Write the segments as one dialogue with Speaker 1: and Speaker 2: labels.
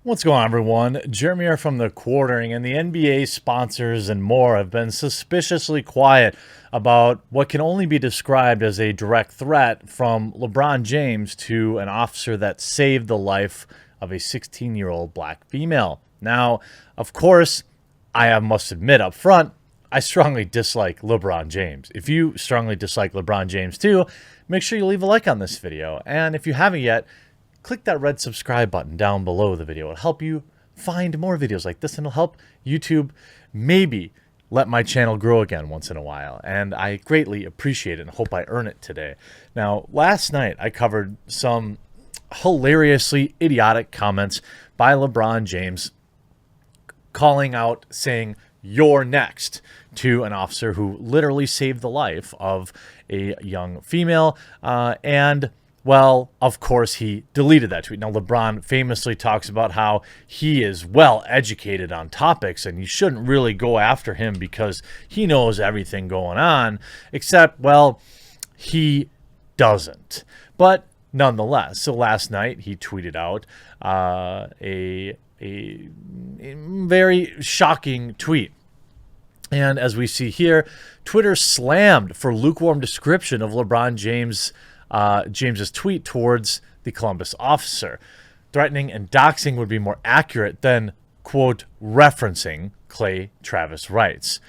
Speaker 1: What's going on, everyone? Jeremy here from The Quartering, and the NBA sponsors and more have been suspiciously quiet about what can only be described as a direct threat from LeBron James to an officer that saved the life of a 16-year-old black female. Now, of course, I must admit up front, I strongly dislike LeBron James. If you strongly dislike LeBron James too, make sure you leave a like on this video. And if you haven't yet, click that red subscribe button down below the video. It'll help you find more videos like this, and it'll help YouTube maybe let my channel grow again once in a while. And I greatly appreciate it and hope I earn it today. Now, last night I covered some hilariously idiotic comments by LeBron James calling out, saying, "You're next," to an officer who literally saved the life of a young female. Well, of course, he deleted that tweet. Now, LeBron famously talks about how he is well educated on topics and you shouldn't really go after him because he knows everything going on, except, well, he doesn't. But nonetheless, so last night he tweeted out a very shocking tweet. And as we see here, Twitter slammed for lukewarm description of LeBron James's tweet towards the Columbus officer. Threatening and doxing would be more accurate than, quote, referencing, Clay Travis writes.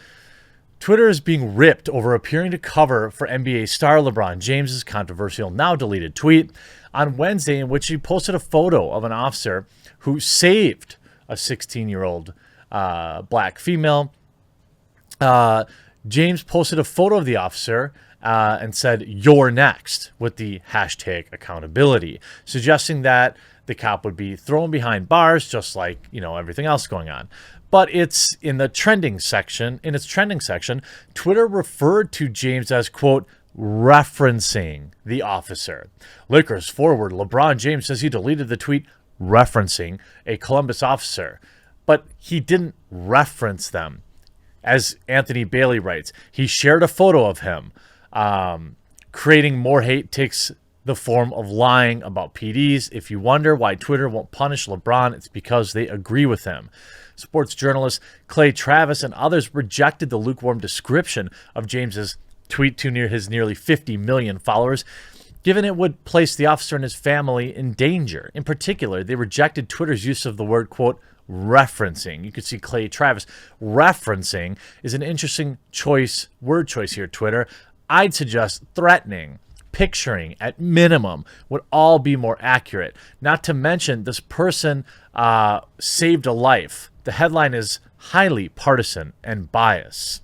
Speaker 1: Twitter is being ripped over appearing to cover for NBA star LeBron James's controversial, now deleted tweet on Wednesday, in which he posted a photo of an officer who saved a 16-year-old black female. James posted a photo of the officer and said, "You're next," with the hashtag accountability, suggesting that the cop would be thrown behind bars, just like, everything else going on. But it's in the trending section. In its trending section, Twitter referred to James as, quote, referencing the officer. Lakers forward LeBron James says he deleted the tweet referencing a Columbus officer, but he didn't reference them. As Anthony Bailey writes, he shared a photo of him. Creating more hate takes the form of lying about PDs. If you wonder why Twitter won't punish LeBron, it's because they agree with him. Sports journalist Clay Travis and others rejected the lukewarm description of James's tweet to his nearly 50 million followers, given it would place the officer and his family in danger. In particular, they rejected Twitter's use of the word, quote, referencing. You can see Clay Travis. Referencing is an interesting word choice here, Twitter. I'd suggest threatening, picturing at minimum would all be more accurate. Not to mention, this person saved a life. The headline is highly partisan and biased.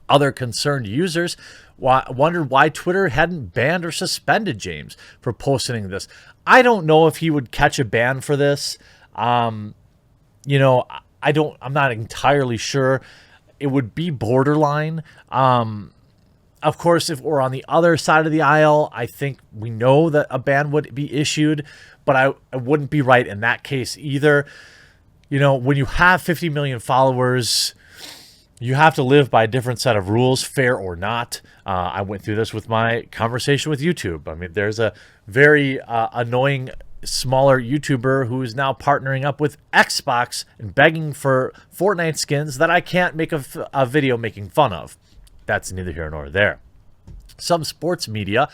Speaker 1: Other concerned users wondered why Twitter hadn't banned or suspended James for posting this. I don't know if he would catch a ban for this. I'm not entirely sure. It would be borderline. Of course, if we're on the other side of the aisle, I think we know that a ban would be issued, but I wouldn't be right in that case either. When you have 50 million followers, you have to live by a different set of rules, fair or not. I went through this with my conversation with YouTube. I mean, there's a very annoying smaller YouTuber who is now partnering up with Xbox and begging for Fortnite skins that I can't make a video making fun of. That's neither here nor there. Some sports media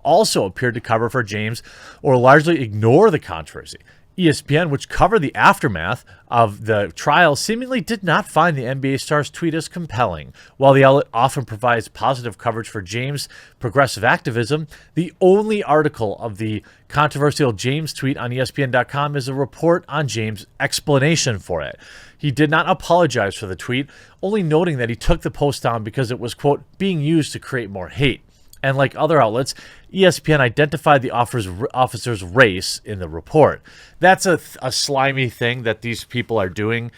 Speaker 1: also appeared to cover for James or largely ignore the controversy. ESPN, which covered the aftermath of the trial, seemingly did not find the NBA star's tweet as compelling. While the outlet often provides positive coverage for James' progressive activism, the only article of the controversial James tweet on ESPN.com is a report on James' explanation for it. He did not apologize for the tweet, only noting that he took the post down because it was, quote, being used to create more hate. And like other outlets, ESPN identified the officer's race in the report. That's a slimy thing that these people are doing,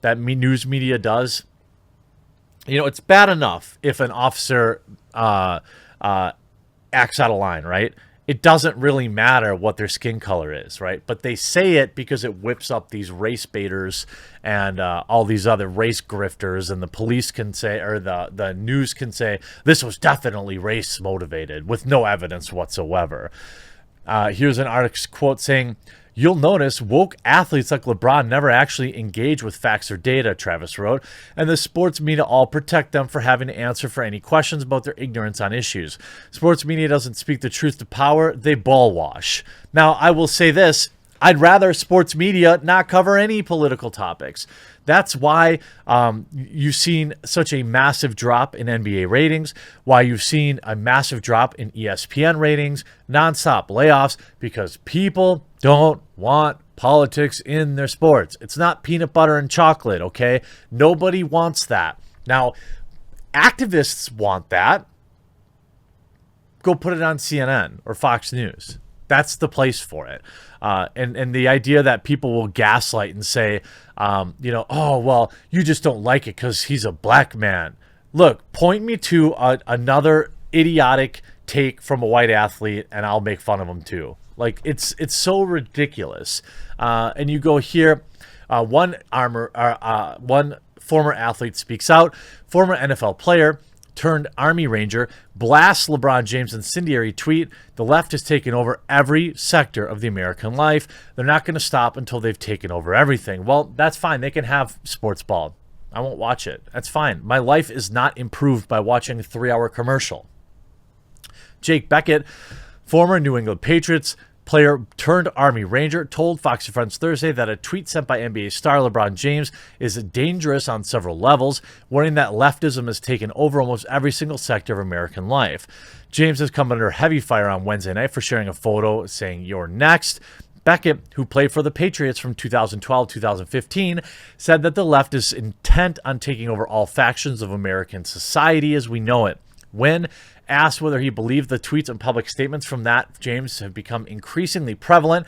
Speaker 1: that news media does. It's bad enough if an officer acts out of line, right? It doesn't really matter what their skin color is, right? But they say it because it whips up these race baiters and all these other race grifters, and the police can say, or the news can say, this was definitely race motivated with no evidence whatsoever. Here's an article quote saying, You'll notice woke athletes like LeBron never actually engage with facts or data, Travis wrote, and the sports media all protect them for having to answer for any questions about their ignorance on issues. Sports media doesn't speak the truth to power, they ball wash. Now, I will say this, I'd rather sports media not cover any political topics. That's why you've seen such a massive drop in NBA ratings, why you've seen a massive drop in ESPN ratings, nonstop layoffs, because people don't want politics in their sports. It's not peanut butter and chocolate, okay? Nobody wants that. Now, activists want that. Go put it on CNN or Fox News. That's the place for it. And the idea that people will gaslight and say, oh, well, you just don't like it because he's a black man. Look, point me to another idiotic take from a white athlete and I'll make fun of him too. Like, it's so ridiculous. And you go here, one former athlete speaks out, former NFL player turned Army Ranger, blasts LeBron James' incendiary tweet. The left has taken over every sector of the American life. They're not going to stop until they've taken over everything. Well, that's fine. They can have sports ball. I won't watch it. That's fine. My life is not improved by watching a 3-hour commercial. Jake Beckett, former New England Patriots player turned Army Ranger, told Fox and Friends Thursday that a tweet sent by NBA star LeBron James is dangerous on several levels, warning that leftism has taken over almost every single sector of American life. James has come under heavy fire on Wednesday night for sharing a photo saying, "You're next." Beckett, who played for the Patriots from 2012-2015, said that the left is intent on taking over all factions of American society as we know it. When asked whether he believed the tweets and public statements from that James have become increasingly prevalent,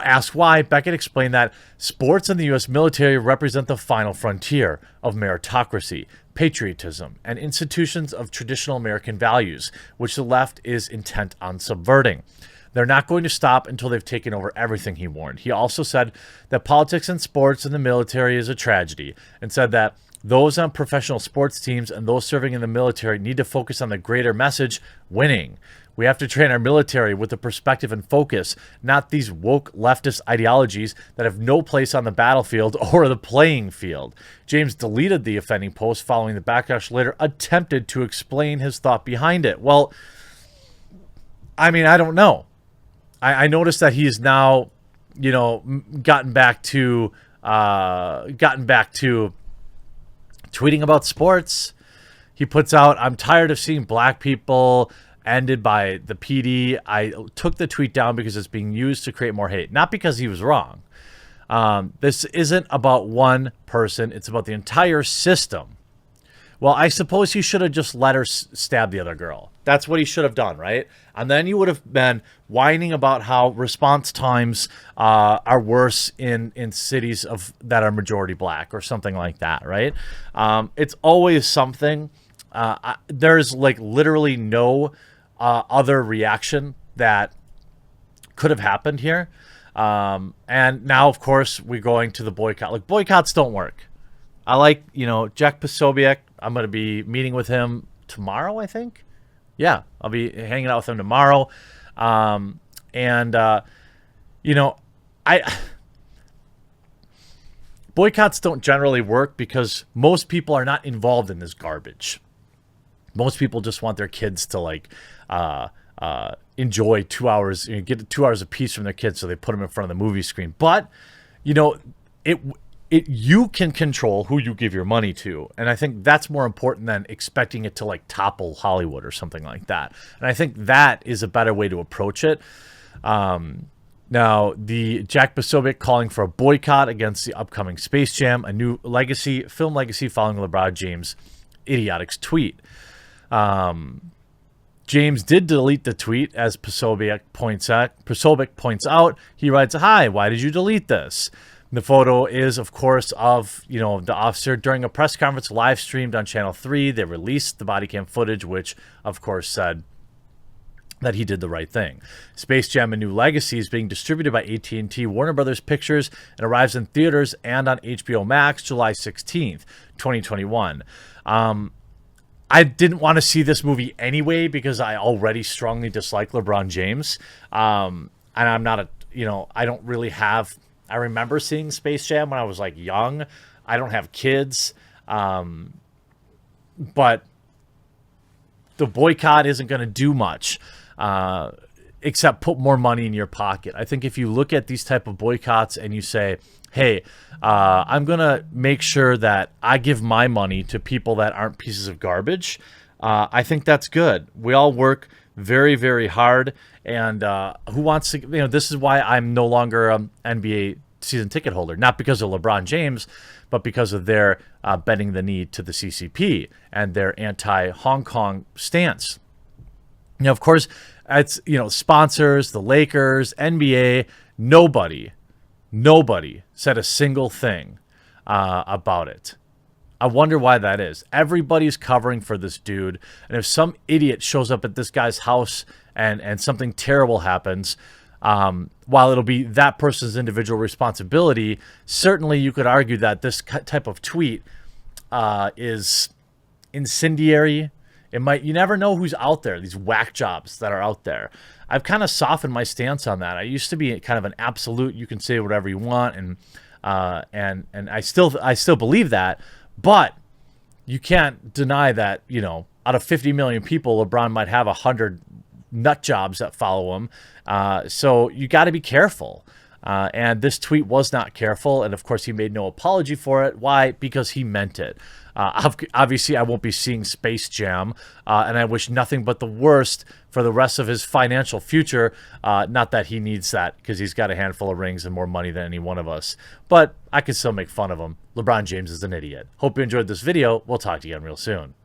Speaker 1: asked why, Beckett explained that sports and the U.S. military represent the final frontier of meritocracy, patriotism, and institutions of traditional American values, which the left is intent on subverting. They're not going to stop until they've taken over everything, he warned. He also said that politics and sports and the military is a tragedy, and said that those on professional sports teams and those serving in the military need to focus on the greater message, winning. We have to train our military with the perspective and focus, not these woke leftist ideologies that have no place on the battlefield or the playing field. James deleted the offending post following the backlash, later attempted to explain his thought behind it. Well, I mean, I don't know. I noticed that he is now, gotten back to tweeting about sports. He puts out, "I'm tired of seeing black people ended by the PD. I took the tweet down because it's being used to create more hate." Not because he was wrong. This isn't about one person. It's about the entire system. Well, I suppose he should have just let her stab the other girl. That's what he should have done, right? And then you would have been whining about how response times are worse in cities that are majority black or something like that, right? It's always something. There's like literally no other reaction that could have happened here. And now, of course, we're going to the boycott. Like, boycotts don't work. I like, Jack Posobiec. I'm going to be meeting with him tomorrow, I think. Yeah, I'll be hanging out with him tomorrow. Boycotts don't generally work because most people are not involved in this garbage. Most people just want their kids to enjoy 2 hours, get 2 hours apiece from their kids, so they put them in front of the movie screen. But you can control who you give your money to, and I think that's more important than expecting it to topple Hollywood or something like that. And I think that is a better way to approach it. Now, the Jack Posobiec calling for a boycott against the upcoming Space Jam, a new film legacy following LeBron James' idiotic tweet. James did delete the tweet, as Posobiec points out. He writes, "Hi, why did you delete this?" The photo is, of course, of the officer during a press conference live streamed on Channel 3. They released the body cam footage, which, of course, said that he did the right thing. Space Jam: A New Legacy is being distributed by AT&T Warner Brothers Pictures and arrives in theaters and on HBO Max July 16th, 2021. I didn't want to see this movie anyway because I already strongly dislike LeBron James. And I'm not a you know, I don't really have. I remember seeing Space Jam when I was like young. I don't have kids, but the boycott isn't going to do much except put more money in your pocket. I think if you look at these type of boycotts and you say, hey, I'm going to make sure that I give my money to people that aren't pieces of garbage, I think that's good. We all work very, very hard. And who wants to, you know, this is why I'm no longer an NBA season ticket holder, not because of LeBron James, but because of their bending the knee to the CCP and their anti-Hong Kong stance. You know, of course, it's, you know, sponsors, the Lakers, NBA, nobody said a single thing about it. I wonder why that is. Everybody's covering for this dude. And if some idiot shows up at this guy's house and something terrible happens, while it'll be that person's individual responsibility, certainly you could argue that this type of tweet is incendiary. It might, you never know who's out there, these whack jobs that are out there. I've kind of softened my stance on that. I used to be kind of an absolute, you can say whatever you want, and I still believe that, but you can't deny that, you know, out of 50 million people, LeBron might have 100 nut jobs that follow him. So you got to be careful. And this tweet was not careful. And of course, he made no apology for it. Why? Because he meant it. Obviously, I won't be seeing Space Jam. And I wish nothing but the worst for the rest of his financial future. Not that he needs that, because he's got a handful of rings and more money than any one of us. But I can still make fun of him. LeBron James is an idiot. Hope you enjoyed this video. We'll talk to you again real soon.